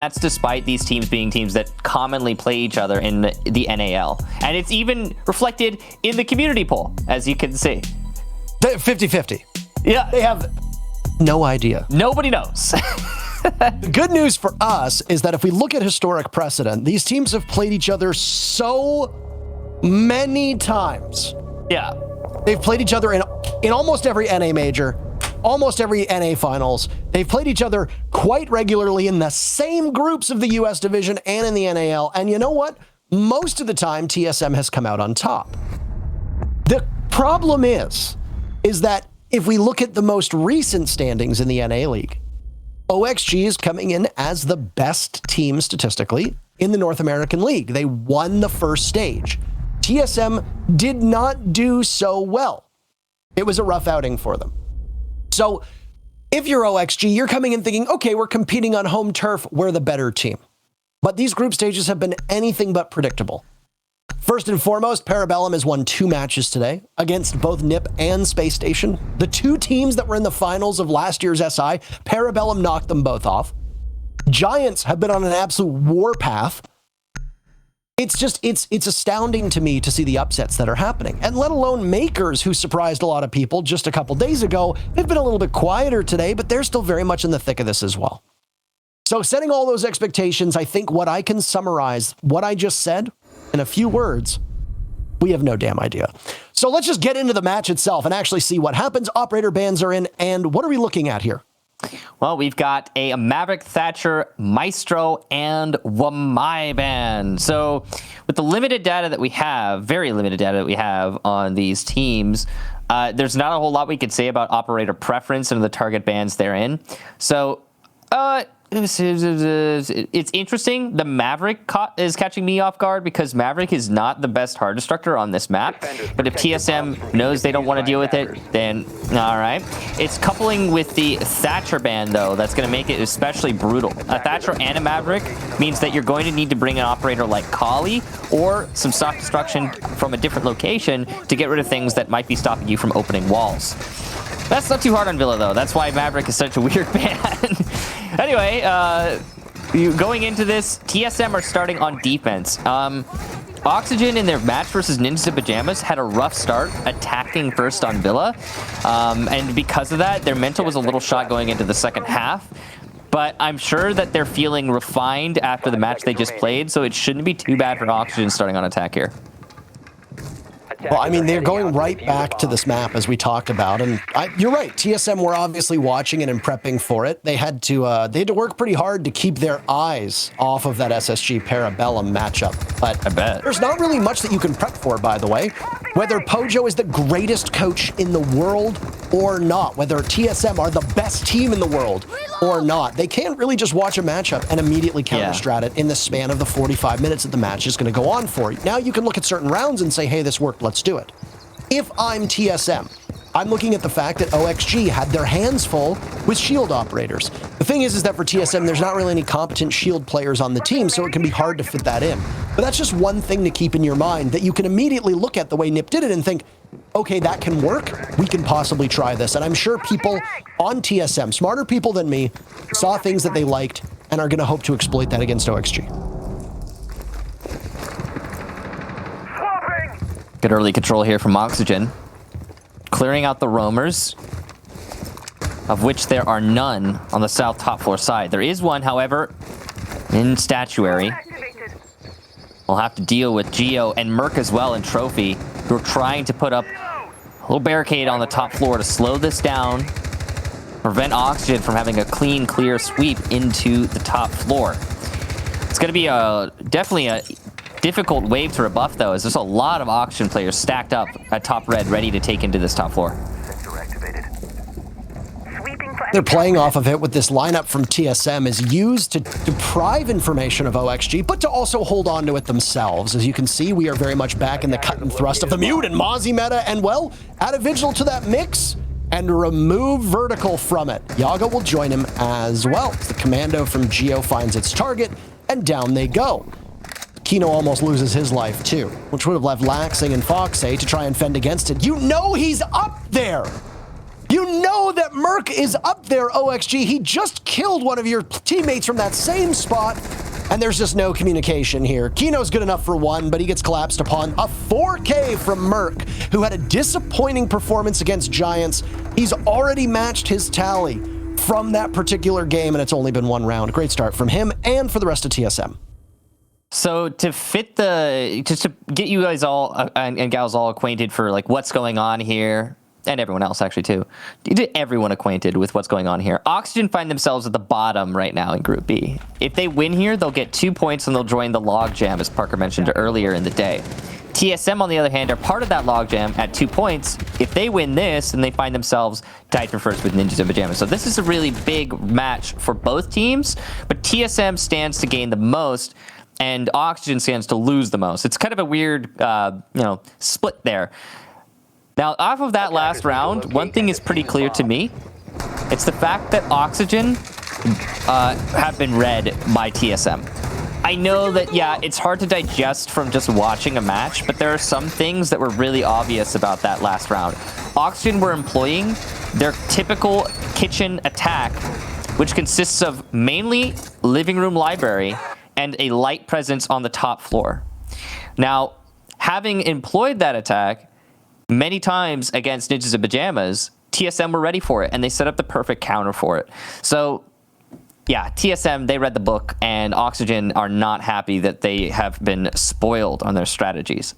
That's despite these teams being teams that commonly play each other in the NAL. And it's even reflected in the community poll, as you can see. 50-50. Yeah. They have no idea. Nobody knows. The good news for us is that if we look at historic precedent, these teams have played each other so many times. Yeah. They've played each other in almost every NA major, almost every NA finals. They've played each other quite regularly in the same groups of the US division and in the NAL. And you know what? Most of the time, TSM has come out on top. The problem is that if we look at the most recent standings in the NA League, OXG is coming in as the best team statistically in the North American League. They won the first stage. TSM did not do so well. It was a rough outing for them. So if you're OXG, you're coming in thinking, okay, we're competing on home turf, we're the better team. But these group stages have been anything but predictable. First and foremost, Parabellum has won 2 matches today against both NIP and Space Station. The 2 teams that were in the finals of last year's SI, Parabellum knocked them both off. Giants have been on an absolute warpath. It's astounding to me to see the upsets that are happening. And let alone Makers, who surprised a lot of people just a couple days ago. They've been a little bit quieter today, but they're still very much in the thick of this as well. So setting all those expectations, I think what I can summarize what I just said in a few words, we have no damn idea. So let's just get into the match itself and actually see what happens. Operator bans are in, and what are we looking at here? Well, we've got a Maverick, Thatcher, Maestro, and Wamai ban. So with the limited data that we have, very limited data that we have on these teams, there's not a whole lot we could say about operator preference and the target bans therein. So it's interesting. The Maverick is catching me off guard because Maverick is not the best hard destructor on this map. But if TSM knows they don't want to deal with it, then all right. It's coupling with the Thatcher ban, though, that's going to make it especially brutal. A Thatcher and a Maverick means that you're going to need to bring an operator like Kali or some stock destruction from a different location to get rid of things that might be stopping you from opening walls. That's not too hard on Villa, though. That's why Maverick is such a weird ban. Anyway, going into this, TSM are starting on defense. Oxygen in their match versus Ninja Pajamas had a rough start attacking first on Villa. And because of that, their mental was a little shot going into the second half. But I'm sure that they're feeling refined after the match they just played, so it shouldn't be too bad for Oxygen starting on attack here. Well, I mean, they're going right back to this map as we talked about, and you're right. TSM were obviously watching it and prepping for it. They had to work pretty hard to keep their eyes off of that SSG Parabellum matchup. But I bet there's not really much that you can prep for, by the way. Whether Pojo is the greatest coach in the world or not, whether TSM are the best team in the world or not, they can't really just watch a matchup and immediately counter-strat it in the span of the 45 minutes that the match is going to go on for. Now you can look at certain rounds and say, hey, this worked, let's do it. If I'm TSM, I'm looking at the fact that OXG had their hands full with shield operators. The thing is that for TSM, there's not really any competent shield players on the team, so it can be hard to fit that in. But that's just one thing to keep in your mind, that you can immediately look at the way NIP did it and think, okay, that can work. We can possibly try this. And I'm sure people on TSM, smarter people than me, saw things that they liked and are going to hope to exploit that against OXG. Good early control here from Oxygen. Clearing out the roamers, of which there are none on the south top floor side. There is one, however, in Statuary. We'll have to deal with Geo and Merc as well in Trophy, who are trying to put up a little barricade on the top floor to slow this down, prevent Oxygen from having a clean, clear sweep into the top floor. It's going to be definitely a difficult wave to rebuff, though, as there's a lot of Oxygen players stacked up at top red, ready to take into this top floor. They're playing off of it with this lineup from TSM is used to deprive information of OXG, but to also hold on to it themselves. As you can see, we are very much back in the cut and thrust of the Mute and Mozzie meta, and well, add a Vigil to that mix and remove Vertical from it. Yaga will join him as well. The Commando from Geo finds its target, and down they go. Kino almost loses his life too, which would have left Laxing and Foxay to try and fend against it. You know he's up there! You know that Merc is up there, OXG. He just killed one of your teammates from that same spot, and there's just no communication here. Kino's good enough for one, but he gets collapsed upon. A 4K from Merc, who had a disappointing performance against Giants. He's already matched his tally from that particular game, and it's only been one round. Great start from him and for the rest of TSM. So to just to get you guys all and gals all acquainted for like what's going on here, and everyone else actually too, get everyone acquainted with what's going on here. Oxygen find themselves at the bottom right now in Group B. If they win here, they'll get 2 points and they'll join the logjam, as Parker mentioned earlier in the day. TSM, on the other hand, are part of that logjam at 2 points. If they win this, then they find themselves tied for first with Ninjas in Pajamas. So this is a really big match for both teams, but TSM stands to gain the most, and Oxygen stands to lose the most. It's kind of a weird, split there. Now, off of that last round, one thing is pretty clear to me. It's the fact that Oxygen have been read by TSM. I know that, yeah, it's hard to digest from just watching a match, but there are some things that were really obvious about that last round. Oxygen were employing their typical kitchen attack, which consists of mainly living room library and a light presence on the top floor. Now, having employed that attack many times against Ninjas in Pajamas, TSM were ready for it, and they set up the perfect counter for it. So, yeah, TSM, they read the book, and Oxygen are not happy that they have been spoiled on their strategies.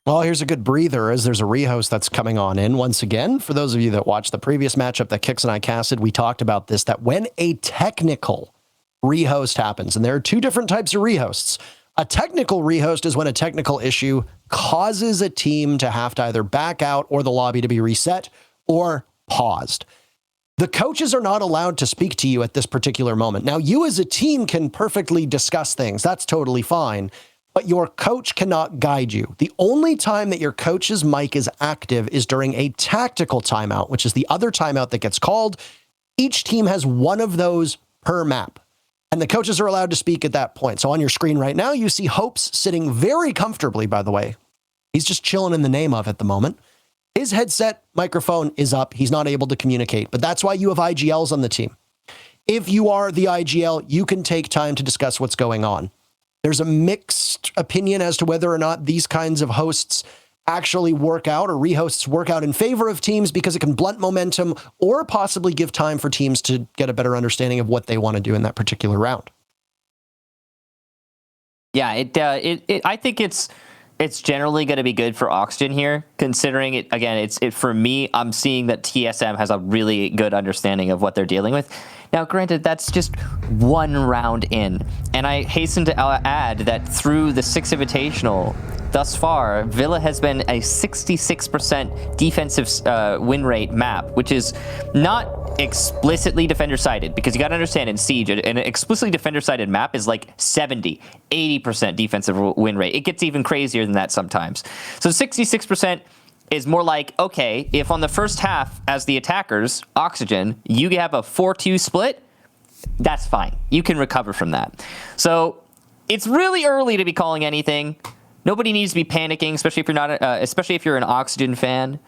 Well, here's a good breather as there's a rehost that's coming on in once again. For those of you that watched the previous matchup that Kix and I casted, we talked about this, that when a technical rehost happens, and there are two different types of rehosts. A technical rehost is when a technical issue causes a team to have to either back out or the lobby to be reset or paused. The coaches are not allowed to speak to you at this particular moment. Now, you as a team can perfectly discuss things. That's totally fine. But your coach cannot guide you. The only time that your coach's mic is active is during a tactical timeout, which is the other timeout that gets called. Each team has one of those per map. And the coaches are allowed to speak at that point. So on your screen right now, you see Hopes sitting very comfortably, by the way. He's just chilling in the name of at the moment. His headset microphone is up. He's not able to communicate, but that's why you have IGLs on the team. If you are the IGL, you can take time to discuss what's going on. There's a mixed opinion as to whether or not these kinds of hosts actually work out, or rehosts work out in favor of teams, because it can blunt momentum or possibly give time for teams to get a better understanding of what they want to do in that particular round. Yeah, I think it's generally going to be good for Oxygen here, considering it, again, for me, I'm seeing that TSM has a really good understanding of what they're dealing with. Now, granted, that's just one round in, and I hasten to add that through the 6 Invitational thus far, Villa has been a 66% defensive win rate map, which is not explicitly defender-sided, because you got to understand, in Siege, an explicitly defender-sided map is like 70, 80% defensive win rate. It gets even crazier than that sometimes. So 66% is more like, okay, if on the first half as the attackers, Oxygen, you have a 4-2 split, that's fine. You can recover from that. So it's really early to be calling anything. Nobody needs to be panicking, especially if you're not, especially if you're an Oxygen fan.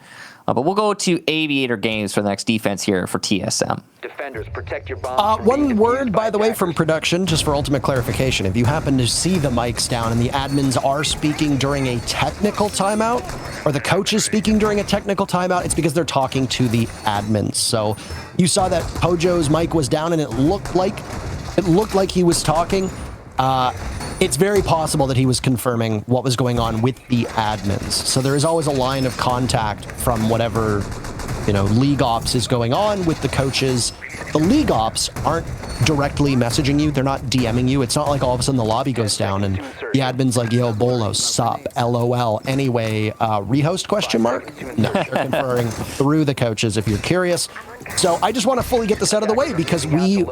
But we'll go to Aviator Games for the next defense here for TSM. Defenders, protect your bombs. One word, by the way, from production, just for ultimate clarification. If you happen to see the mics down and the admins are speaking during a technical timeout, or the coach is speaking during a technical timeout, it's because they're talking to the admins. So you saw that Pojo's mic was down, and it looked like he was talking. It's very possible that he was confirming what was going on with the admins. So there is always a line of contact from whatever, league ops is going on with the coaches. The league ops aren't directly messaging you. They're not DMing you. It's not like all of a sudden the lobby goes down and the admin's like, yo, Bolo, sup, LOL. Anyway, rehost question mark? No, they're conferring through the coaches if you're curious. So I just want to fully get this out of the way, because we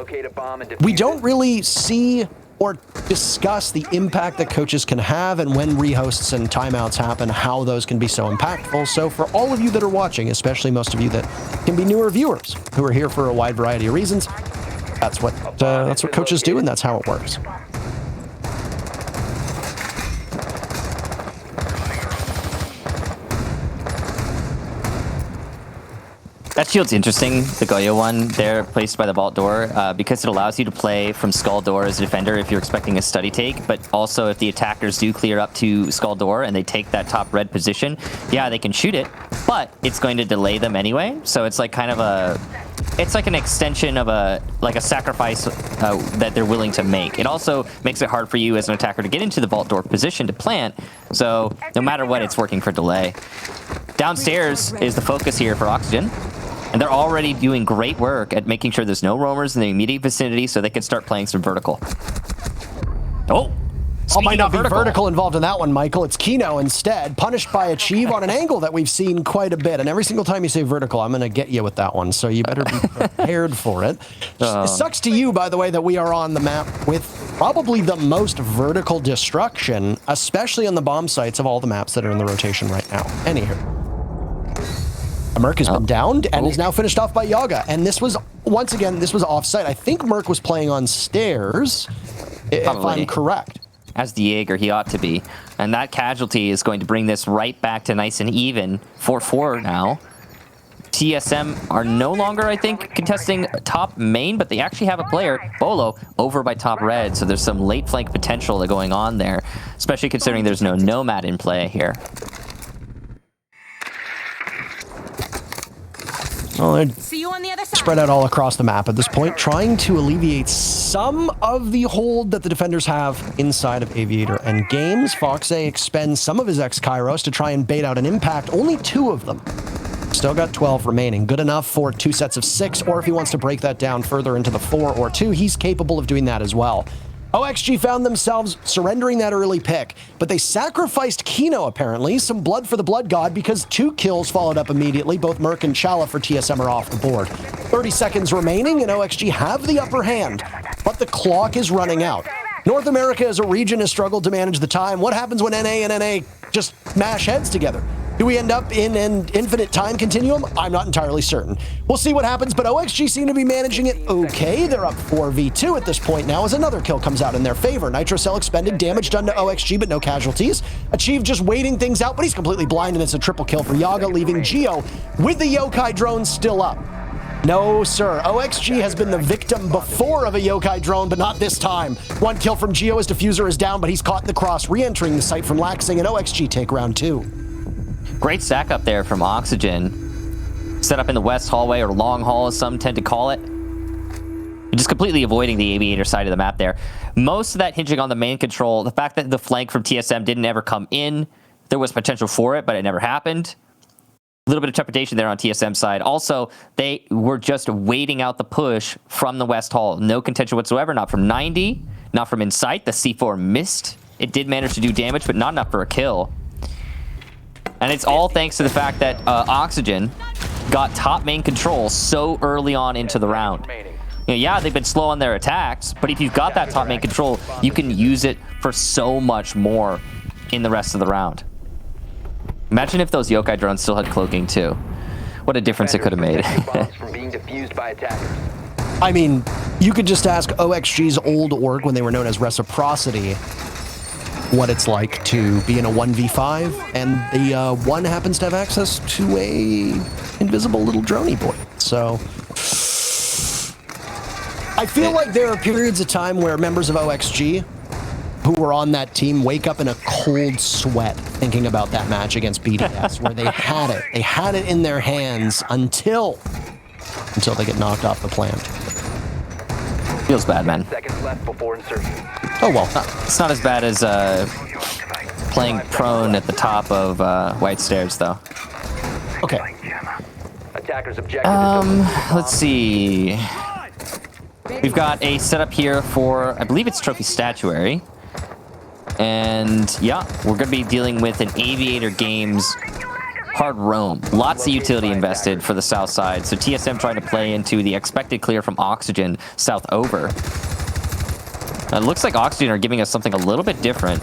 don't really see or discuss the impact that coaches can have, and when rehosts and timeouts happen, how those can be so impactful. So for all of you that are watching, especially most of you that can be newer viewers who are here for a wide variety of reasons, that's what coaches do, and that's how it works. That shield's interesting, the Goyo one there placed by the vault door, because it allows you to play from Skull Door as a defender if you're expecting a study take, but also if the attackers do clear up to Skull Door and they take that top red position, yeah, they can shoot it, but it's going to delay them anyway, so it's like kind of a... It's like an extension of a sacrifice that they're willing to make. It also makes it hard for you as an attacker to get into the vault door position to plant, so no matter what, it's working for delay. Downstairs is the focus here for Oxygen. And they're already doing great work at making sure there's no roamers in the immediate vicinity so they can start playing some vertical. Oh! Might not be vertical involved in that one, Michael. It's Kino instead, punished by Achieve on an angle that we've seen quite a bit. And every single time you say vertical, I'm going to get you with that one. So you better be prepared for it. It sucks to you, by the way, that we are on the map with probably the most vertical destruction, especially on the bomb sites of all the maps that are in the rotation right now. Anywho. Merc has been downed and is now finished off by Yaga. And this was, once again, this was off-site. I think Merc was playing on stairs, if I'm correct. As the Jaeger, he ought to be. And that casualty is going to bring this right back to nice and even. 4-4 now. TSM are no longer, I think, contesting top main, but they actually have a player, Bolo, over by top red. So there's some late flank potential going on there, especially considering there's no Nomad in play here. Well, they're See you on the other side. spread out all across the map at this point, trying to alleviate some of the hold that the defenders have inside of Aviator and Games. Foxay expends some of his ex-Kairos to try and bait out an impact. Only 2 of them. Still got 12 remaining. Good enough for 2 sets of 6, or if he wants to break that down further into the 4 or 2, he's capable of doing that as well. OXG found themselves surrendering that early pick, but they sacrificed Kino, apparently. Some blood for the Blood God, because 2 kills followed up immediately. Both Merc and Chala for TSM are off the board. 30 seconds remaining, and OXG have the upper hand, but the clock is running out. North America as a region has struggled to manage the time. What happens when NA and NA just mash heads together? Do we end up in an infinite time continuum? I'm not entirely certain. We'll see what happens, but OXG seem to be managing it okay. They're up 4v2 at this point now as another kill comes out in their favor. Nitro Cell expended, damage done to OXG, but no casualties. Achieve just waiting things out, but he's completely blind, and it's a triple kill for Yaga, leaving Geo with the Yokai drone still up. No, sir. OXG has been the victim before of a Yokai drone, but not this time. 1 kill from Geo as Diffuser is down, but he's caught in the cross, re-entering the site from Laxing, and OXG take round 2. Great stack up there from Oxygen. Set up in the west hallway, or long hall as some tend to call it. Just completely avoiding the Aviator side of the map there. Most of that hinging on the main control. The fact that the flank from TSM didn't ever come in. There was potential for it, but it never happened. A little bit of trepidation there on TSM side. Also, they were just waiting out the push from the west hall. No contention whatsoever, not from 90, not from Insight. The C4 missed. It did manage to do damage, but not enough for a kill. And it's all thanks to the fact that Oxygen got top main control so early on into the round. You know, yeah, they've been slow on their attacks, but if you've got that top main control, you can use it for so much more in the rest of the round. Imagine if those Yokai drones still had cloaking too. What a difference it could have made. I mean, you could just ask OXG's old org when they were known as Reciprocity what it's like to be in a 1v5, and the one happens to have access to a invisible little droney boy. So I feel like there are periods of time where members of OXG who were on that team wake up in a cold sweat thinking about that match against BDS, where they had it. They had it in their hands until they get knocked off the plant. Feels bad, man. Seconds left before insertion. Oh well, it's not as bad as playing prone at the top of White Stairs, though. Okay. Attackers objective. Let's see. We've got a setup here for, I believe it's Trophy Statuary. And yeah, we're going to be dealing with an Aviator Games hard roam. Lots of utility invested for the south side. So TSM trying to play into the expected clear from Oxygen south over. It looks like Oxygen are giving us something a little bit different.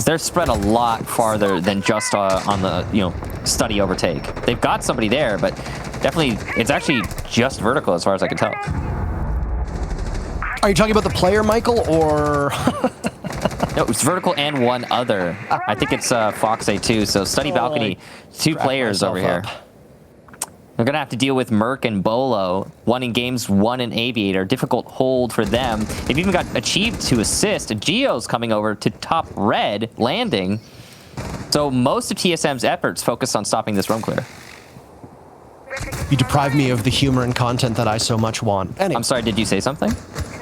They're spread a lot farther than just on the, study overtake. They've got somebody there, but definitely it's actually just vertical as far as I can tell. Are you talking about the player, Michael, or? No, it's vertical and one other. I think it's Fox A2, so study balcony, 2 players over here. They're going to have to deal with Merc and Bolo. One in games, one in Aviator. Difficult hold for them. They've even got achieved to assist. Geo's coming over to top red, landing. So most of TSM's efforts focused on stopping this roam clear. You deprive me of the humor and content that I so much want. Anyway. I'm sorry, did you say something?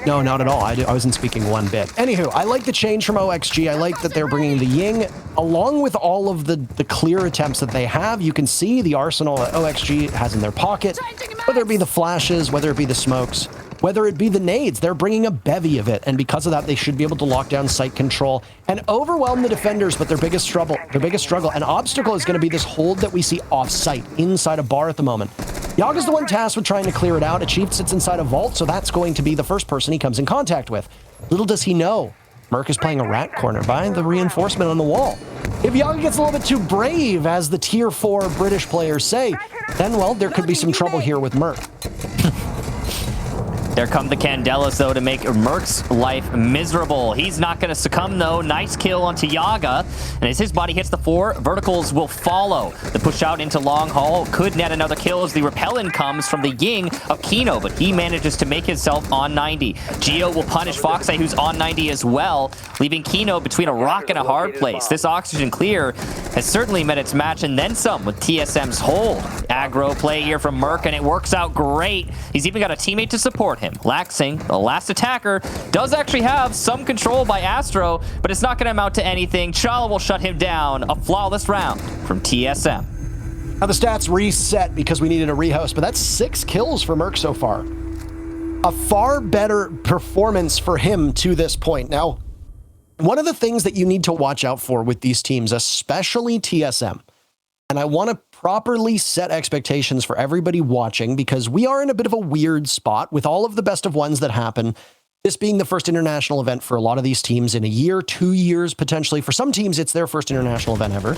No, not at all. I wasn't speaking one bit. Anywho, I like the change from OXG. I like that they're bringing the Ying. Along with all of the clear attempts that they have, you can see the arsenal that OXG has in their pocket. Whether it be the flashes, whether it be the smokes, whether it be the nades, they're bringing a bevy of it. And because of that, they should be able to lock down site control and overwhelm the defenders. But their biggest struggle and obstacle is going to be this hold that we see off-site inside a bar at the moment. Yaga's the one tasked with trying to clear it out. Achieved sits inside a vault, so that's going to be the first person he comes in contact with. Little does he know, Merc is playing a rat corner by the reinforcement on the wall. If Yaga gets a little bit too brave, as the tier 4 British players say, then, well, there could be some trouble here with Merc. There come the Candelas, though, to make Merc's life miserable. He's not going to succumb, though. Nice kill onto Yaga. And as his body hits the floor, verticals will follow. The push out into long haul could net another kill as the repellent comes from the Ying of Kino, but he manages to make himself on 90. Geo will punish Foxeye, who's on 90 as well, leaving Kino between a rock and a hard place. This oxygen clear has certainly met its match and then some with TSM's hold. Aggro play here from Merc, and it works out great. He's even got a teammate to support him. Laxing, the last attacker, does actually have some control by Astro, but it's not going to amount to anything. Chala will shut him down. A flawless round from TSM. Now the stats reset because we needed a rehost, but that's 6 kills for Merc so far. A far better performance for him to this point. Now, one of the things that you need to watch out for with these teams, especially TSM, and I want to properly set expectations for everybody watching because we are in a bit of a weird spot with all of the best of ones that happen. This being the first international event for a lot of these teams in a year, 2 years, potentially. For some teams, it's their first international event ever.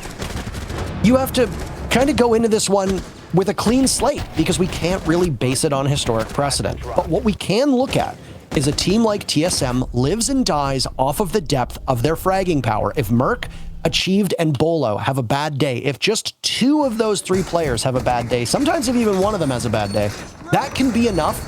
You have to kind of go into this one with a clean slate because we can't really base it on historic precedent. But what we can look at is a team like TSM lives and dies off of the depth of their fragging power. If Merc, Achieved, and Bolo have a bad day, if just 2 of those 3 players have a bad day, sometimes if even one of them has a bad day, that can be enough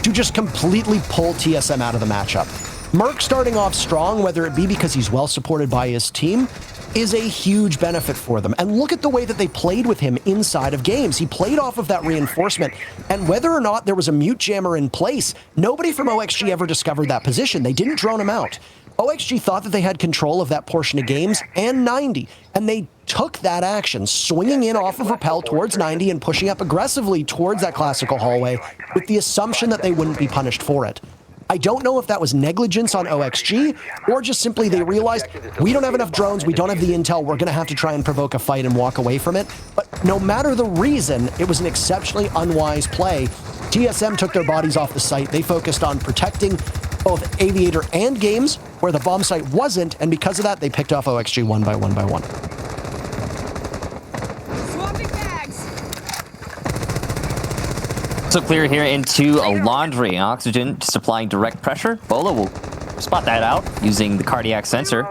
to just completely pull TSM out of the matchup. Merc starting off strong, whether it be because he's well supported by his team, is a huge benefit for them. And look at the way that they played with him inside of games. He played off of that reinforcement, and whether or not there was a mute jammer in place, nobody from OXG ever discovered that position. They didn't drone him out. OXG thought that they had control of that portion of games and 90, and they took that action, swinging in off of rappel towards 90 and pushing up aggressively towards that classical hallway with the assumption that they wouldn't be punished for it. I don't know if that was negligence on OXG or just simply they realized we don't have enough drones, we don't have the intel, we're going to have to try and provoke a fight and walk away from it. But no matter the reason, it was an exceptionally unwise play. TSM took their bodies off the site. They focused on protecting both Aviator and Games where the bomb site wasn't, and because of that, they picked off OXG one by one by one. Swapping bags. So clear here into a laundry. Oxygen supplying direct pressure. Bolo will spot that out using the cardiac sensor.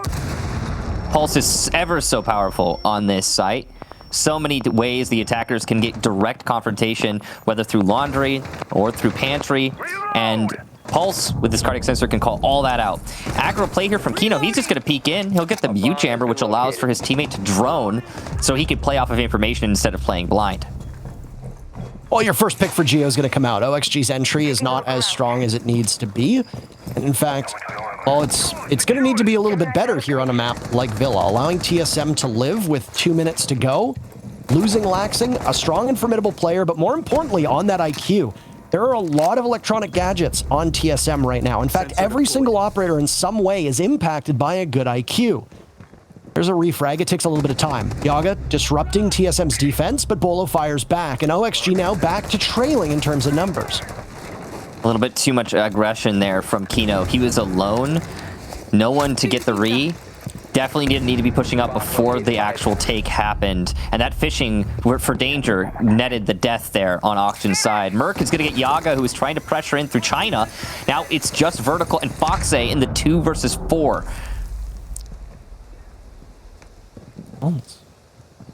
Pulse is ever so powerful on this site. So many ways the attackers can get direct confrontation, whether through laundry or through pantry, and Pulse with this cardiac sensor can call all that out. Aggro play here from Kino. He's just going to peek in. He'll get the mute jammer, which allows for his teammate to drone so he can play off of information instead of playing blind. Well, your first pick for Geo is going to come out. OXG's entry is not as strong as it needs to be. And in fact, well, it's going to need to be a little bit better here on a map like Villa, allowing TSM to live with 2 minutes to go, losing Laxing, a strong and formidable player, but more importantly, on that IQ. There are a lot of electronic gadgets on TSM right now. In fact, every single operator in some way is impacted by a good IQ. There's a refrag. It takes a little bit of time. Yaga disrupting TSM's defense, but Bolo fires back, and OXG now back to trailing in terms of numbers. A little bit too much aggression there from Kino. He was alone. No one to get the re. Definitely didn't need to be pushing up before the actual take happened. And that fishing for danger netted the death there on Oxygen's side. Merc is going to get Yaga, who is trying to pressure in through China. Now it's just Vertical and Foxay in the 2 versus 4.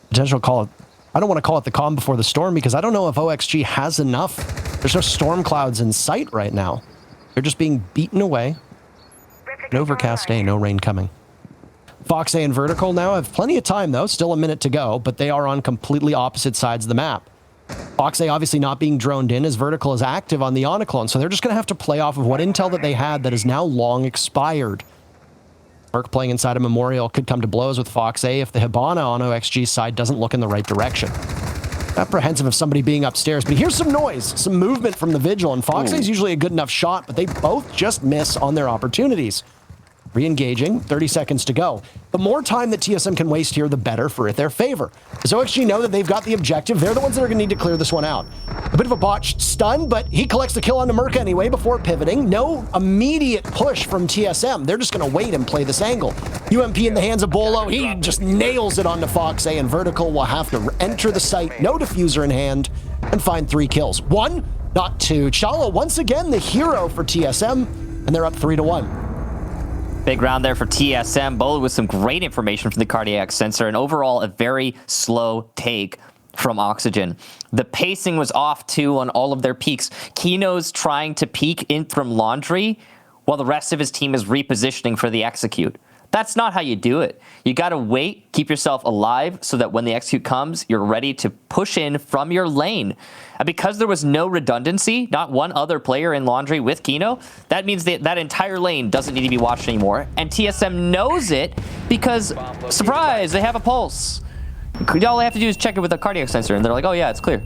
Potential call I don't want to call it the calm before the storm because I don't know if OXG has enough. There's no storm clouds in sight right now. They're just being beaten away. An overcast day, no rain coming. Fox A and Vertical now have plenty of time, though. Still a minute to go, but they are on completely opposite sides of the map. Fox A obviously not being droned in as Vertical is active on the Onoclone, so they're just going to have to play off of what intel that they had that is now long expired. Merc playing inside a Memorial could come to blows with Fox A if the Hibana on OXG's side doesn't look in the right direction. Apprehensive of somebody being upstairs, but here's some noise, some movement from the Vigil, and Fox A is usually a good enough shot, but they both just miss on their opportunities. Re-engaging, 30 seconds to go. The more time that TSM can waste here, the better for their favor. As OXG know that they've got the objective, they're the ones that are going to need to clear this one out. A bit of a botched stun, but he collects the kill on the Merc anyway before pivoting. No immediate push from TSM. They're just going to wait and play this angle. UMP in the hands of Bolo. He just nails it onto Fox A, and Vertical will have to enter the site, no diffuser in hand, and find 3 kills. 1, not 2. Chala once again the hero for TSM, and they're up 3-1. Big round there for TSM, Bolo with some great information from the cardiac sensor, and overall a very slow take from Oxygen. The pacing was off too on all of their peaks. Kino's trying to peek in from Laundry while the rest of his team is repositioning for the execute. That's not how you do it. You got to wait, keep yourself alive so that when the execute comes, you're ready to push in from your lane. And because there was no redundancy, not one other player in Laundry with Kino, that means that entire lane doesn't need to be watched anymore. And TSM knows it because, surprise, they have a pulse. All they have to do is check it with a cardiac sensor, and they're like, oh yeah, it's clear.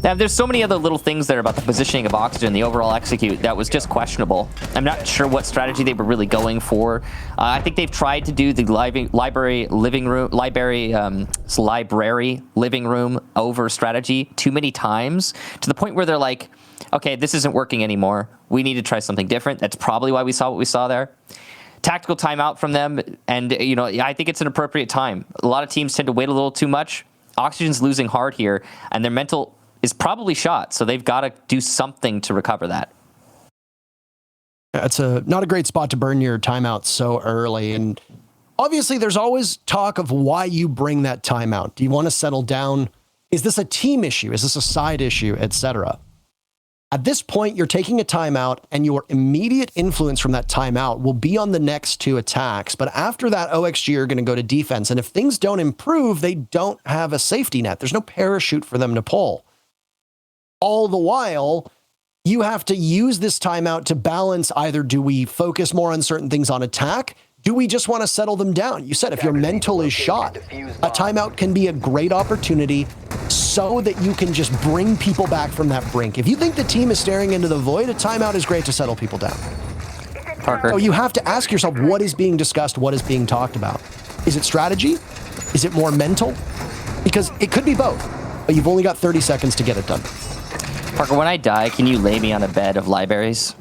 Now, there's so many other little things there about the positioning of Oxygen, the overall execute, that was just questionable. I'm not sure what strategy they were really going for. I think they've tried to do the library living room over strategy too many times, to the point where they're like, okay, this isn't working anymore. We need to try something different. That's probably why we saw what we saw there. Tactical timeout from them, and you know, I think it's an appropriate time. A lot of teams tend to wait a little too much. Oxygen's losing hard here, and their mental is probably shot, so they've got to do something to recover that. It's not a great spot to burn your timeout so early, and obviously there's always talk of why you bring that timeout. Do you want to settle down? Is this a team issue? Is this a side issue, etc.? At this point, you're taking a timeout, and your immediate influence from that timeout will be on the next 2 attacks. But after that, OXG are going to go to defense. And if things don't improve, they don't have a safety net. There's no parachute for them to pull. All the while, you have to use this timeout to balance either do we focus more on certain things on attack? Do we just want to settle them down? You said if your mental is shot, a timeout can be a great opportunity so that you can just bring people back from that brink. If you think the team is staring into the void, a timeout is great to settle people down. Parker. So you have to ask yourself, what is being discussed? What is being talked about? Is it strategy? Is it more mental? Because it could be both, but you've only got 30 seconds to get it done. Parker, when I die, can you lay me on a bed of libraries?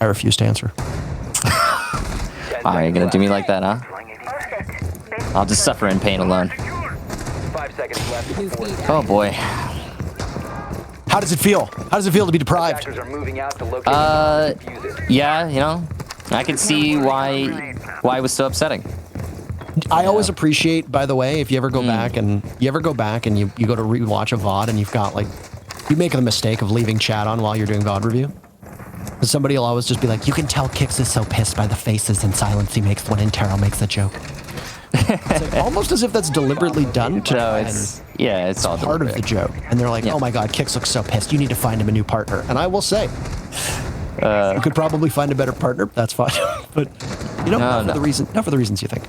I refuse to answer. All right, you're gonna do me like that, huh? I'll just suffer in pain alone. 5 seconds left. Oh boy. How does it feel? How does it feel to be deprived? Attackers are moving out to locate and defuse it. Yeah, you know, I can see why it was so upsetting. I always appreciate, by the way, if you ever go back and you go to rewatch a VOD and you've got like, you make the mistake of leaving chat on while you're doing VOD review. Somebody will always just be like, you can tell Kix is so pissed by the faces and silence he makes when Intero makes a joke. It's like, almost as if that's deliberately done. It's all part of the joke. And they're like, oh my God, Kix looks so pissed. You need to find him a new partner. And I will say, you could probably find a better partner. That's fine. But you know, not for the reasons you think.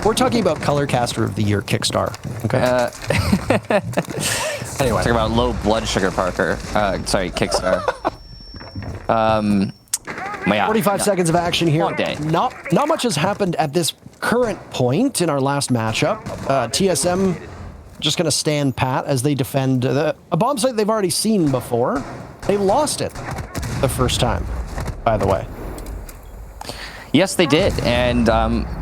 We're talking about Colorcaster of the Year, Kickstar. Okay. Anyway, talking about low blood sugar, Parker. Sorry, Kickstar. 45 seconds of action here. Long day. Not much has happened at this current point in our last matchup. TSM just going to stand pat as they defend a bomb site they've already seen before. They lost it the first time, by the way. Yes, they did, and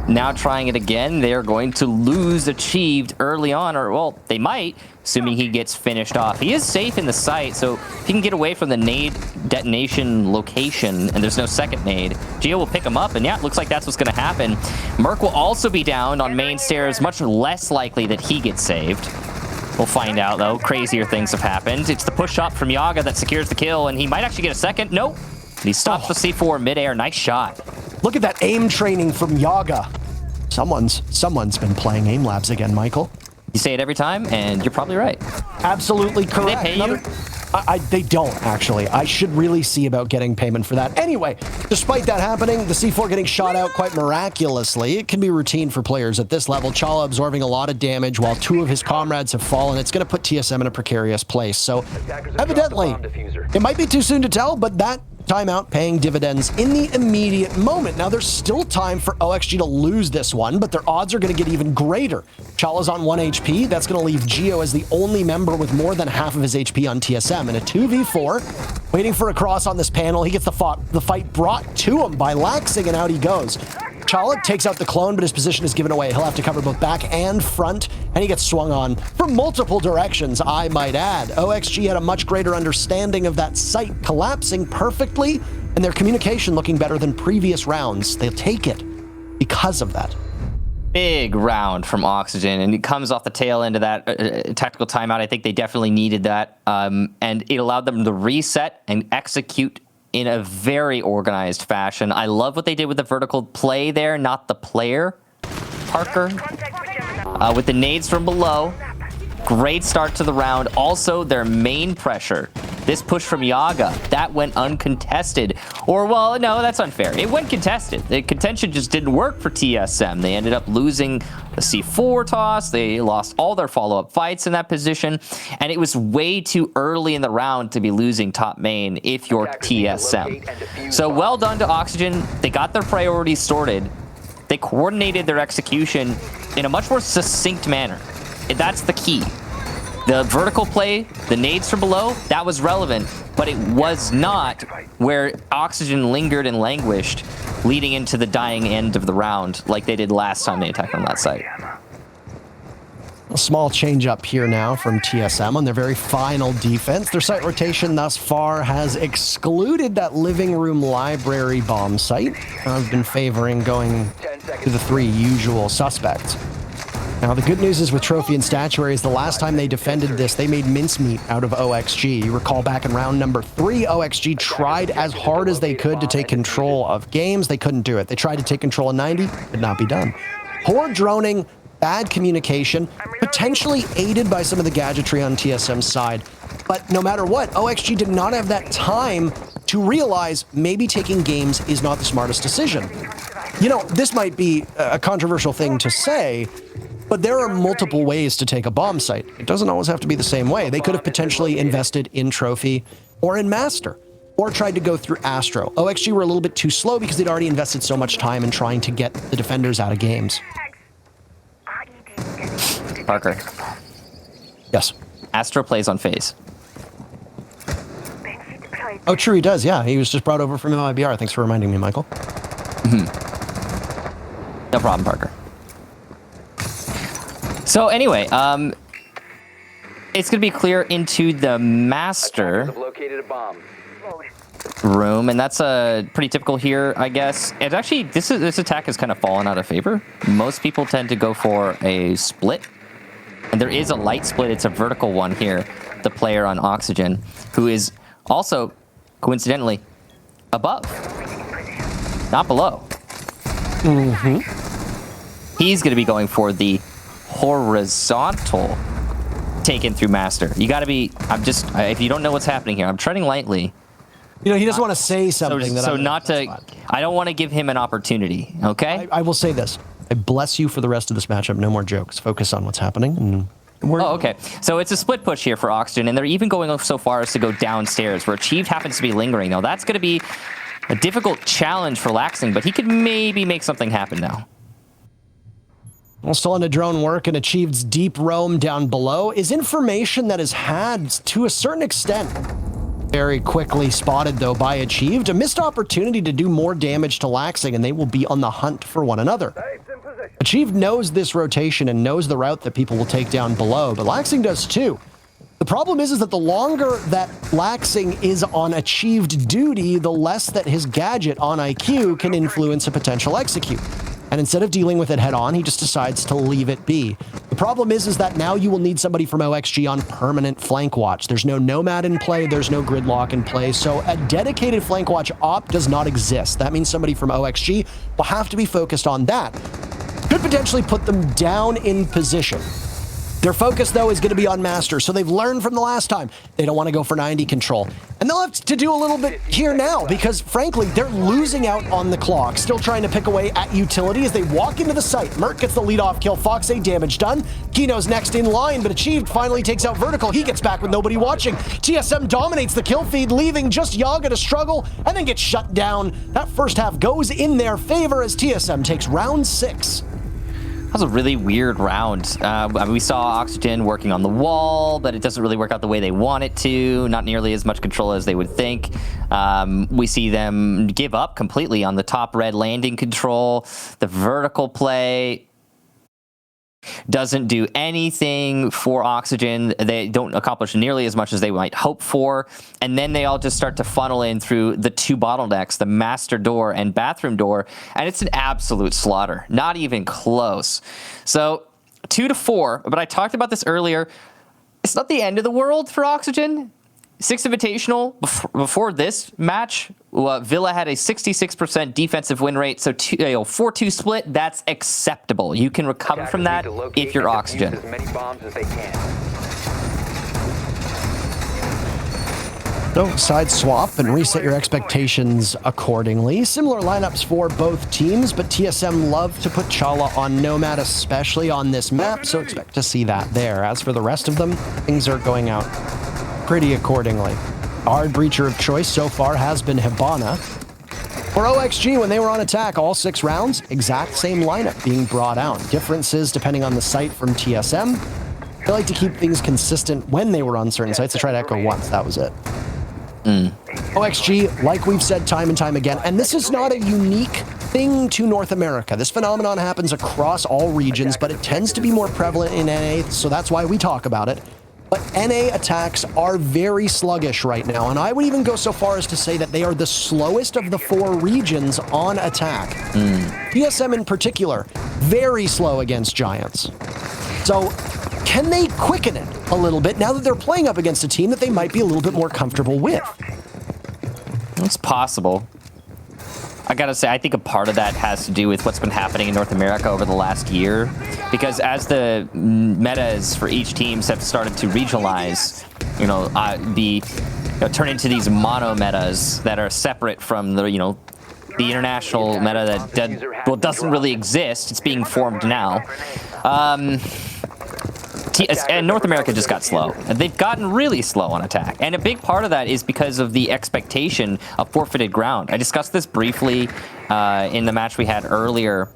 now trying it again, they are going to lose achieved early on, or well, they might, assuming he gets finished off. He is safe in the site, so if he can get away from the nade detonation location and there's no second nade, Gio will pick him up, and yeah, it looks like that's what's going to happen. Merc will also be down on main stairs, much less likely that he gets saved. We'll find out, though. Crazier things have happened. It's the push up from Yaga that secures the kill, and he might actually get a second. Nope. He stops the C4 midair. Nice shot. Look at that aim training from Yaga. Someone's been playing aim labs again, Michael. You say it every time, and you're probably right. Absolutely correct. Do they pay you? They don't, actually. I should really see about getting payment for that. Anyway, despite that happening, the C4 getting shot out quite miraculously. It can be routine for players at this level. Chala absorbing a lot of damage while 2 of his comrades have fallen. It's going to put TSM in a precarious place. So, evidently, it might be too soon to tell, but that timeout paying dividends in the immediate moment. Now, there's still time for OXG to lose this one, but their odds are going to get even greater. Chala's on 1 HP. That's going to leave Gio as the only member with more than half of his HP on TSM. In a 2v4, waiting for a cross on this panel. He gets the fight brought to him by Laxing, and out he goes. Chala takes out the clone, but his position is given away. He'll have to cover both back and front, and he gets swung on from multiple directions, I might add. OXG had a much greater understanding of that site collapsing perfectly, and their communication looking better than previous rounds. They'll take it because of that. Big round from Oxygen, and it comes off the tail end of that tactical timeout. I think they definitely needed that, and it allowed them to reset and execute in a very organized fashion. I love what they did with the vertical play there, not the player, Parker. With the nades from below, great start to the round. Also, their main pressure, this push from Yaga, that went uncontested. Or, well, no, that's unfair. It went contested. The contention just didn't work for TSM. They ended up losing the C4 toss. They lost all their follow-up fights in that position. And it was way too early in the round to be losing top main if you're TSM. So well done to Oxygen. They got their priorities sorted. They coordinated their execution in a much more succinct manner. That's the key. The vertical play, the nades from below, that was relevant, but it was not where Oxygen lingered and languished leading into the dying end of the round like they did last time they attacked on that site. A small change up here now from TSM on their very final defense. Their site rotation thus far has excluded that living room library bomb site. I've been favoring going to the 3 usual suspects. Now, the good news is with Trophy and Statuary is the last time they defended this, they made mincemeat out of OXG. You recall back in round number 3, OXG tried as hard as they could to take control of games. They couldn't do it. They tried to take control of 90, could not be done. Poor droning, bad communication, potentially aided by some of the gadgetry on TSM's side. But no matter what, OXG did not have that time to realize maybe taking games is not the smartest decision. You know, this might be a controversial thing to say, but there are multiple ways to take a bomb site. It doesn't always have to be the same way. They could have potentially invested in Trophy or in Master, or tried to go through Astro. OXG were a little bit too slow because they'd already invested so much time in trying to get the defenders out of games. Parker. Yes. Astro plays on phase. Oh, true, he does, yeah. He was just brought over from MIBR. Thanks for reminding me, Michael. No problem, Parker. So anyway, it's going to be clear into the master room, and that's pretty typical here, I guess. And actually, this attack has kind of fallen out of favor. Most people tend to go for a split, and there is a light split. It's a vertical one here. The player on Oxygen, who is also, coincidentally, above, not below. He's going to be going for the horizontal taken through master. You got to be, if you don't know what's happening here, I'm treading lightly. You know, he doesn't want to say something I don't want to give him an opportunity, okay? I will say this. I bless you for the rest of this matchup. No more jokes. Focus on what's happening. Oh, okay. So it's a split push here for Oxygen, and they're even going so far as to go downstairs, where Achieved happens to be lingering. Now, that's going to be a difficult challenge for Laxing, but he could maybe make something happen now. Well, still on the drone work, and Achieved's deep roam down below is information that is had to a certain extent. Very quickly spotted, though, by Achieved. A missed opportunity to do more damage to Laxing, and they will be on the hunt for one another. Achieved knows this rotation and knows the route that people will take down below, but Laxing does too. The problem is that the longer that Laxing is on Achieved duty, the less that his gadget on IQ can influence a potential execute. And instead of dealing with it head on, he just decides to leave it be. The problem is that now you will need somebody from OXG on permanent flank watch. There's no Nomad in play, there's no Gridlock in play, so a dedicated flank watch op does not exist. That means somebody from OXG will have to be focused on that. Could potentially put them down in position. Their focus, though, is going to be on Master, so they've learned from the last time. They don't want to go for 90 control. And they'll have to do a little bit here now, because, frankly, they're losing out on the clock, still trying to pick away at utility as they walk into the site. Merc gets the lead-off kill, Fox A damage done. Kino's next in line, but Achieved finally takes out Vertical. He gets back with nobody watching. TSM dominates the kill feed, leaving just Yaga to struggle, and then gets shut down. That first half goes in their favor as TSM takes round 6. That was a really weird round. I mean, we saw Oxygen working on the wall, but it doesn't really work out the way they want it to. Not nearly as much control as they would think. We see them give up completely on the top red landing control. The vertical play doesn't do anything for Oxygen. They don't accomplish nearly as much as they might hope for. And then they all just start to funnel in through the two bottlenecks, the master door and bathroom door. And it's an absolute slaughter. Not even close. So 2-4, but I talked about this earlier. It's not the end of the world for Oxygen. 6 Invitational, before this match, Villa had a 66% defensive win rate, so 4-2 split, that's acceptable. You can recover from that if you're Oxygen. So side swap and reset your expectations accordingly. Similar lineups for both teams, but TSM love to put Chala on Nomad, especially on this map, so expect to see that there. As for the rest of them, things are going out pretty accordingly. Our breacher of choice so far has been Hibana. For OXG, when they were on attack all 6 rounds, exact same lineup being brought out. Differences depending on the site from TSM. They like to keep things consistent when they were on certain sites. They tried to echo once, that was it. OXG, like we've said time and time again, and this is not a unique thing to North America. This phenomenon happens across all regions, but it tends to be more prevalent in NA, so that's why we talk about it. But NA attacks are very sluggish right now, and I would even go so far as to say that they are the slowest of the 4 regions on attack. TSM in particular, very slow against Giants. So, can they quicken it a little bit now that they're playing up against a team that they might be a little bit more comfortable with? It's possible. I gotta say, I think a part of that has to do with what's been happening in North America over the last year. Because as the metas for each teams have started to regionalize, turn into these mono metas that are separate from the, the international meta that doesn't really exist. It's being formed now. And North America just got slow. They've gotten really slow on attack. And a big part of that is because of the expectation of forfeited ground. I discussed this briefly in the match we had earlier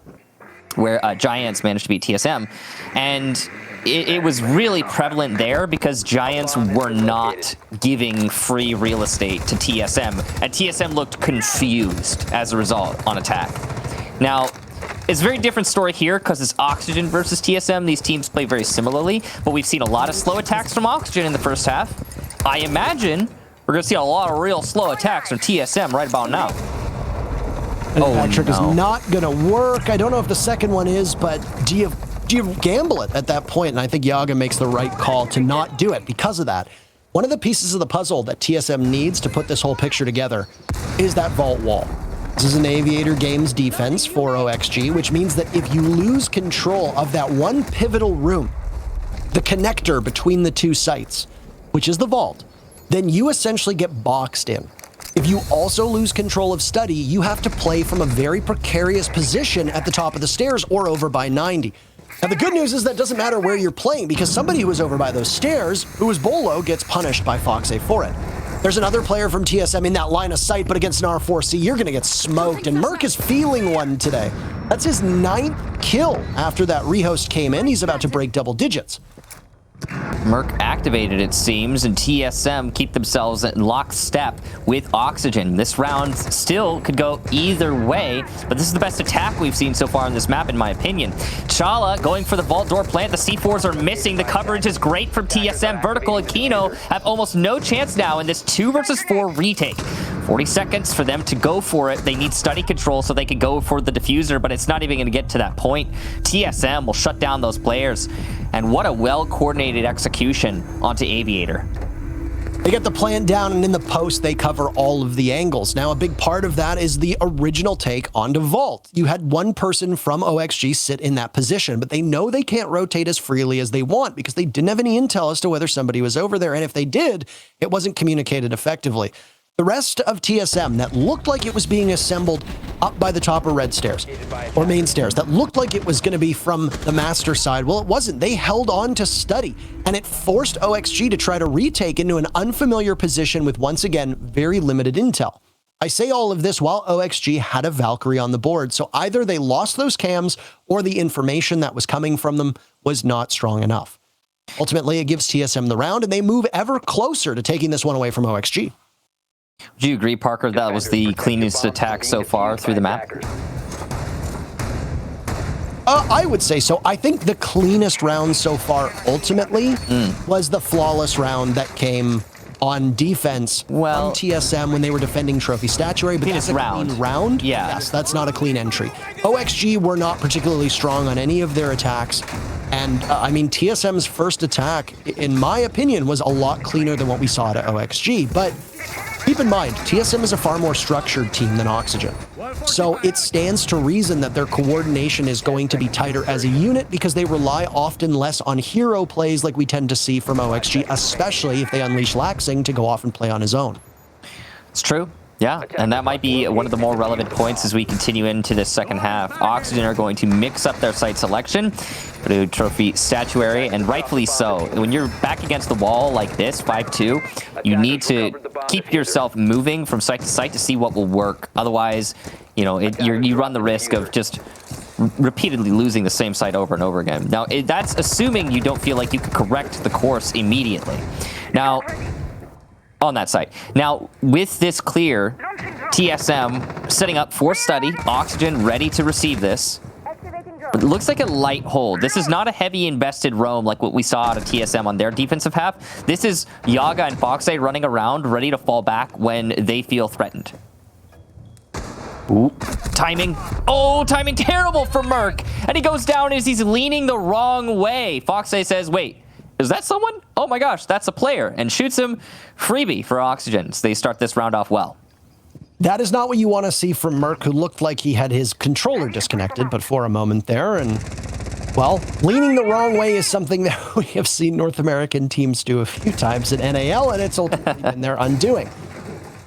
where Giants managed to beat TSM. And it was really prevalent there because Giants were not giving free real estate to TSM. And TSM looked confused as a result on attack. Now, it's a very different story here because it's Oxygen versus TSM. These teams play very similarly, but we've seen a lot of slow attacks from Oxygen in the first half. I imagine we're going to see a lot of real slow attacks from TSM right about now. That trick is not going to work. I don't know if the second one is, but do you gamble it at that point? And I think Yaga makes the right call to not do it because of that. One of the pieces of the puzzle that TSM needs to put this whole picture together is that vault wall. This is an Aviator Games defense for OXG, which means that if you lose control of that one pivotal room, the connector between the 2 sites, which is the vault, then you essentially get boxed in. If you also lose control of study, you have to play from a very precarious position at the top of the stairs or over by 90. Now, the good news is that doesn't matter where you're playing because somebody who was over by those stairs, who was Bolo, gets punished by Fox A for it. There's another player from TSM in that line of sight, but against an R4C, you're going to get smoked, and Merc is feeling one today. That's his 9th kill after that rehost came in. He's about to break double digits. Merc activated, it seems, and TSM keep themselves in lockstep with Oxygen. This round still could go either way, but this is the best attack we've seen so far on this map, in my opinion. Chala going for the vault door plant. The C4s are missing. The coverage is great from TSM. Vertical and Kino have almost no chance now in this 2 versus 4 retake. 40 seconds for them to go for it. They need study control so they can go for the diffuser, but it's not even going to get to that point. TSM will shut down those players. And what a well-coordinated execution onto Aviator. They get the plant down, and in the post, they cover all of the angles. Now, a big part of that is the original take onto Vault. You had one person from OXG sit in that position, but they know they can't rotate as freely as they want because they didn't have any intel as to whether somebody was over there. And if they did, it wasn't communicated effectively. The rest of TSM that looked like it was being assembled up by the top of red stairs or main stairs, that looked like it was going to be from the master side. Well, it wasn't. They held on to study, and it forced OXG to try to retake into an unfamiliar position with, once again, very limited intel. I say all of this while OXG had a Valkyrie on the board, so either they lost those cams or the information that was coming from them was not strong enough. Ultimately, it gives TSM the round, and they move ever closer to taking this one away from OXG. Do you agree, Parker, that was the cleanest attack so far through the map? I would say so. I think the cleanest round so far, ultimately, was the flawless round that came on defense from TSM when they were defending Trophy Statuary. But that's a clean round. Yeah. Yes, that's not a clean entry. OXG were not particularly strong on any of their attacks. And, I mean, TSM's first attack, in my opinion, was a lot cleaner than what we saw at OXG. But keep in mind, TSM is a far more structured team than Oxygen. So it stands to reason that their coordination is going to be tighter as a unit because they rely often less on hero plays like we tend to see from OXG, especially if they unleash Laxing to go off and play on his own. It's true. Yeah, and that might be one of the more relevant points as we continue into the second half. Oxygen are going to mix up their site selection, go to Trophy Statuary, and rightfully so. When you're back against the wall like this, 5-2, you need to keep yourself moving from site to site to see what will work. Otherwise, you know, you run the risk of just repeatedly losing the same site over and over again. Now, that's assuming you don't feel like you can correct the course immediately. Now, on that site. Now, with this clear, TSM setting up for study, Oxygen ready to receive this. It looks like a light hold. This is not a heavy invested roam like what we saw out of TSM on their defensive half. This is Yaga and Foxay running around, ready to fall back when they feel threatened. Ooh. Timing. Oh, timing terrible for Merc. And he goes down as he's leaning the wrong way. Foxay says, wait, is that someone? Oh my gosh, that's a player, and shoots him. Freebie for Oxygen. So they start this round off well. That is not what you want to see from Merc, who looked like he had his controller disconnected, but for a moment there. And, well, leaning the wrong way is something that we have seen North American teams do a few times at NAL, and it's ultimately been their undoing.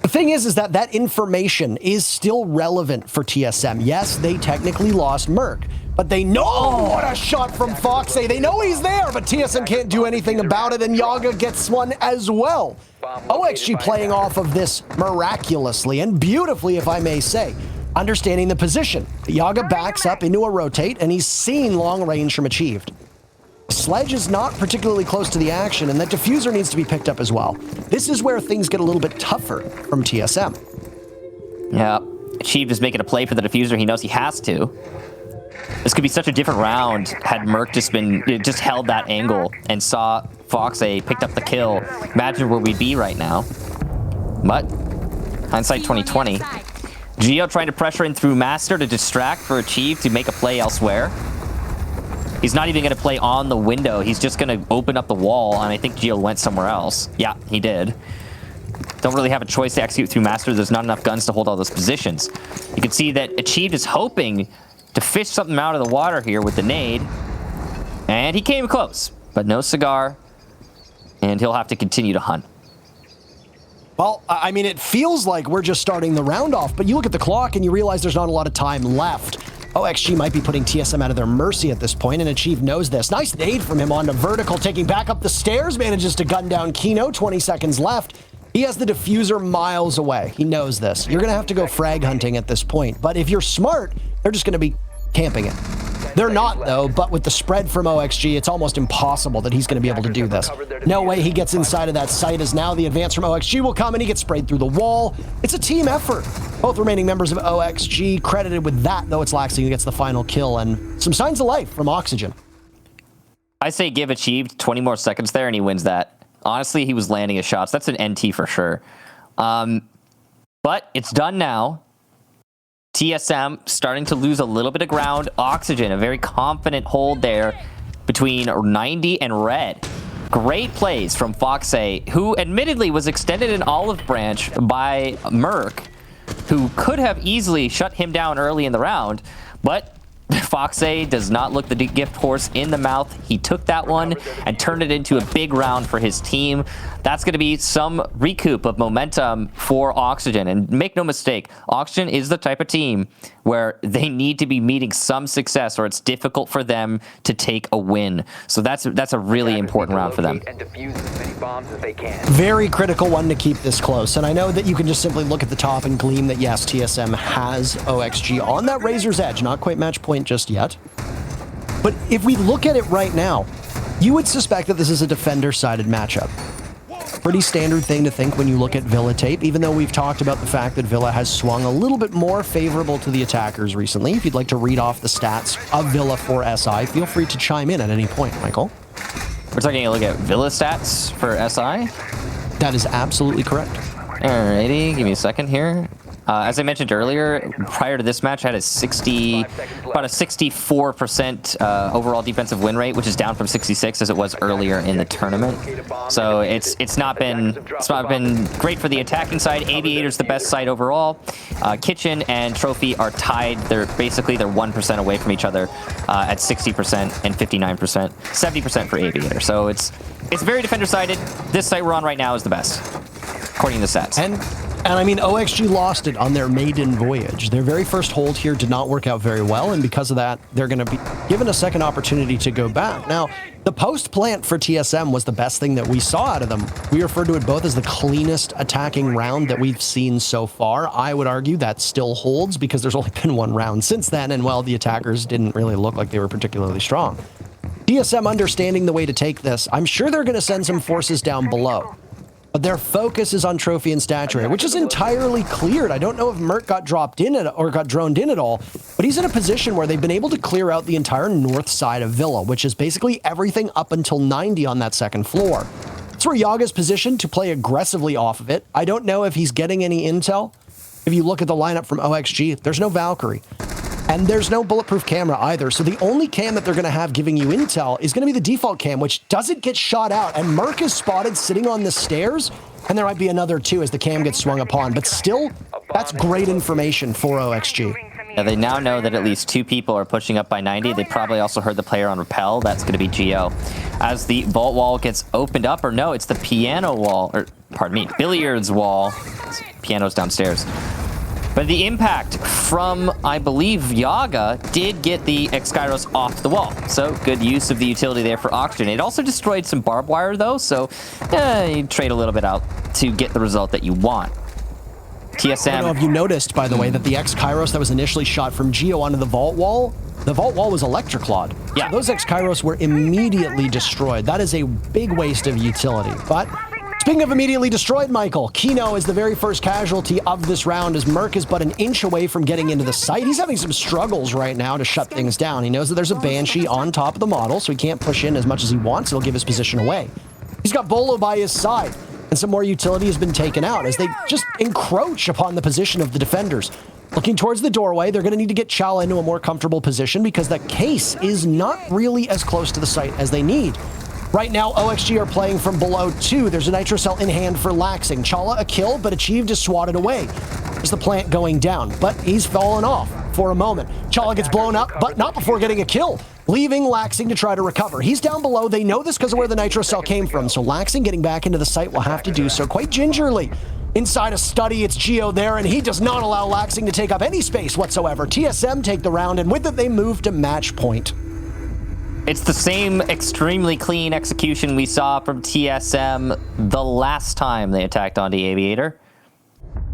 The thing is that that information is still relevant for TSM. Yes, they technically lost Merc, but they know what a shot from Foxay. They know he's there, but TSM can't do anything about it, and Yaga gets one as well. OXG playing off of this miraculously and beautifully, if I may say, understanding the position. Yaga backs up into a rotate, and he's seen long range from Achieved. Sledge is not particularly close to the action, and that diffuser needs to be picked up as well. This is where things get a little bit tougher from TSM. Yeah, Achieved is making a play for the diffuser. He knows he has to. This could be such a different round had Merc just held that angle and saw Foxay picked up the kill. Imagine where we'd be right now. But hindsight 2020. Geo trying to pressure in through Master to distract for Achieve to make a play elsewhere. He's not even going to play on the window. He's just going to open up the wall, and I think Geo went somewhere else. Yeah, he did. Don't really have a choice to execute through Master. There's not enough guns to hold all those positions. You can see that Achieved is hoping to fish something out of the water here with the nade. And he came close, but no cigar. And he'll have to continue to hunt. Well, I mean, it feels like we're just starting the round off, but you look at the clock and you realize there's not a lot of time left. OXG might be putting TSM out of their mercy at this point, and Achieve knows this. Nice nade from him onto vertical, taking back up the stairs, manages to gun down Kino, 20 seconds left. He has the diffuser miles away. He knows this. You're going to have to go frag hunting at this point, but if you're smart, they're just going to be camping it. They're not, though, but with the spread from OXG, it's almost impossible that he's going to be able to do this. No way he gets inside of that site, as now the advance from OXG will come and he gets sprayed through the wall. It's a team effort. Both remaining members of OXG credited with that, though it's Laxing who gets the final kill, and some signs of life from Oxygen. I say give Achieved 20 more seconds there and he wins that. Honestly, he was landing his shots. That's an NT for sure. But it's done now. TSM starting to lose a little bit of ground. Oxygen, a very confident hold there between 90 and Red. Great plays from Foxay, who admittedly was extended an olive branch by Merc, who could have easily shut him down early in the round, but Foxay does not look the gift horse in the mouth. He took that one and turned it into a big round for his team. That's going to be some recoup of momentum for Oxygen. And make no mistake, Oxygen is the type of team where they need to be meeting some success or it's difficult for them to take a win. So that's a really important round for them. Very critical one to keep this close. And I know that you can just simply look at the top and glean that, yes, TSM has OXG on that razor's edge. Not quite match point just yet. But if we look at it right now, you would suspect that this is a defender-sided matchup. Pretty standard thing to think when you look at Villa tape, even though we've talked about the fact that Villa has swung a little bit more favorable to the attackers recently. If you'd like to read off the stats of Villa for SI, feel free to chime in at any point, Michael. We're taking a look at Villa stats for SI? That is absolutely correct. Alrighty, give me a second here. As I mentioned earlier, prior to this match, I had about a 64% overall defensive win rate, which is down from 66 as it was earlier in the tournament. So it's not been great for the attacking side. Aviator's the best side overall. Kitchen and Trophy are tied. They're 1% away from each other at 60% and 59%, 70% for Aviator. So it's very defender-sided. This site we're on right now is the best, according to the stats. And I mean, OXG lost it on their maiden voyage. Their very first hold here did not work out very well, and because of that, they're going to be given a second opportunity to go back. Now, the post-plant for TSM was the best thing that we saw out of them. We refer to it both as the cleanest attacking round that we've seen so far. I would argue that still holds because there's only been one round since then, and well, the attackers didn't really look like they were particularly strong. TSM understanding the way to take this, I'm sure they're going to send some forces down below. But their focus is on Trophy and Statuary, which is entirely cleared. I don't know if Merc got dropped in or got droned in at all, but he's in a position where they've been able to clear out the entire north side of Villa, which is basically everything up until 90 on that second floor. That's where Yaga's positioned to play aggressively off of it. I don't know if he's getting any intel. If you look at the lineup from OXG, there's no Valkyrie. And there's no bulletproof camera either. So the only cam that they're going to have giving you intel is going to be the default cam, which doesn't get shot out. And Merc is spotted sitting on the stairs. And there might be another too as the cam gets swung upon. But still, that's great information for OXG. Yeah, they now know that at least 2 people are pushing up by 90. They probably also heard the player on Repel. That's going to be Geo. As the vault wall gets opened up, or no, it's the piano wall, or pardon me, billiards wall. Piano's downstairs. But the impact from, I believe, Yaga did get the X-Kairos off the wall. So good use of the utility there for Oxygen. It also destroyed some barbed wire, though, so you trade a little bit out to get the result that you want. TSM... I don't know if you noticed, by the way, that the X-Kairos that was initially shot from Geo onto the vault wall was electroclawed. Yeah. So those X-Kairos were immediately destroyed. That is a big waste of utility. But speaking of immediately destroyed, Michael, Kino is the very first casualty of this round as Merc is but an inch away from getting into the site. He's having some struggles right now to shut things down. He knows that there's a Banshee on top of the model, so he can't push in as much as he wants. It'll give his position away. He's got Bolo by his side, and some more utility has been taken out as they just encroach upon the position of the defenders. Looking towards the doorway, they're going to need to get Chala into a more comfortable position because the case is not really as close to the site as they need. Right now, OXG are playing from below 2. There's a Nitro Cell in hand for Laxing. Chala a kill, but Achieved is swatted away. There's the plant going down, but he's fallen off for a moment. Chala gets blown up, but not before getting a kill, leaving Laxing to try to recover. He's down below. They know this because of where the Nitro Cell came from, so Laxing getting back into the site will have to do so quite gingerly. Inside a study, it's Geo there, and he does not allow Laxing to take up any space whatsoever. TSM take the round, and with it, they move to match point. It's the same extremely clean execution we saw from TSM the last time they attacked onto Aviator.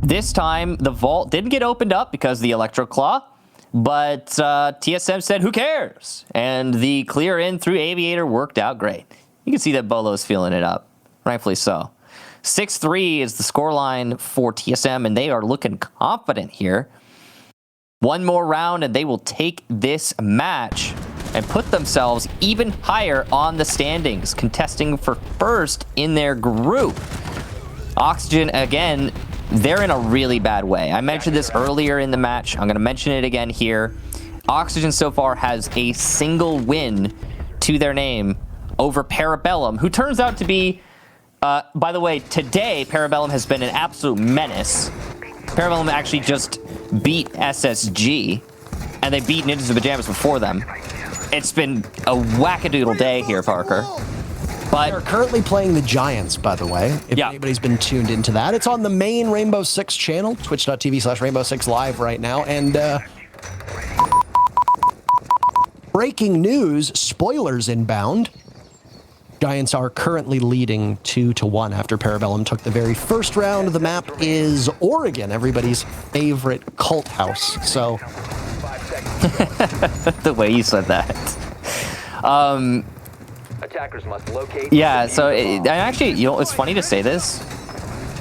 This time, the vault didn't get opened up because of the Electro Claw. But TSM said, who cares? And the clear in through Aviator worked out great. You can see that Bolo's feeling it up. Rightfully so. 6-3 is the scoreline for TSM, and they are looking confident here. One more round, and they will take this match and put themselves even higher on the standings, contesting for first in their group. Oxygen, again, they're in a really bad way. I mentioned this earlier in the match. I'm going to mention it again here. Oxygen so far has a single win to their name over Parabellum, who turns out to be, by the way, today, Parabellum has been an absolute menace. Parabellum actually just beat SSG, and they beat Ninjas in Pajamas before them. It's been a wackadoodle day here, Parker. But they're currently playing the Giants, by the way, if anybody's been tuned into that. It's on the main Rainbow Six channel, twitch.tv/Rainbow Six Live right now. And breaking news, spoilers inbound. Giants are currently leading 2-1 after Parabellum took the very first round. The map is Oregon, everybody's favorite cult house. So the way you said that. Attackers must locate. Yeah, so actually, you know, it's funny to say this,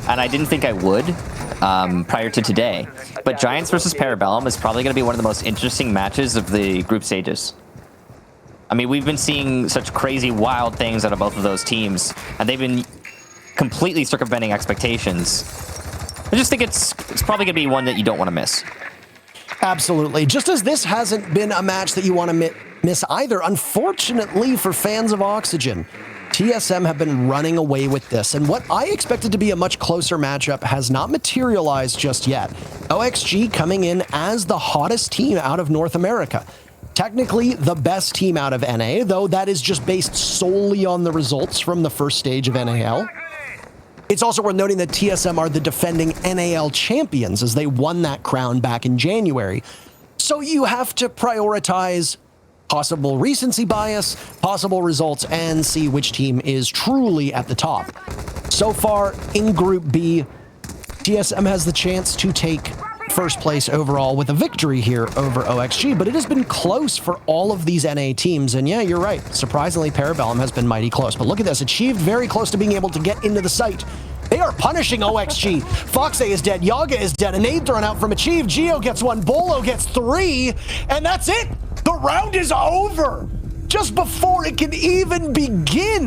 and I didn't think I would prior to today, but Giants versus Parabellum is probably going to be one of the most interesting matches of the group stages. I mean, we've been seeing such crazy, wild things out of both of those teams, and they've been completely circumventing expectations. I just think it's probably going to be one that you don't want to miss. Absolutely. Just as this hasn't been a match that you want to miss either, unfortunately for fans of Oxygen, TSM have been running away with this, and what I expected to be a much closer matchup has not materialized just yet. OXG coming in as the hottest team out of North America. Technically the best team out of NA, though that is just based solely on the results from the first stage of NAL. It's also worth noting that TSM are the defending NAL champions as they won that crown back in January. So you have to prioritize possible recency bias, possible results, and see which team is truly at the top. So far in Group B, TSM has the chance to take first place overall with a victory here over OXG, but it has been close for all of these NA teams. And yeah, you're right. Surprisingly, Parabellum has been mighty close. But look at this. Achieved very close to being able to get into the site. They are punishing OXG. Foxe is dead. Yaga is dead. A nade thrown out from Achieve. Geo gets one. Bolo gets three. And that's it. The round is over. Just before it can even begin.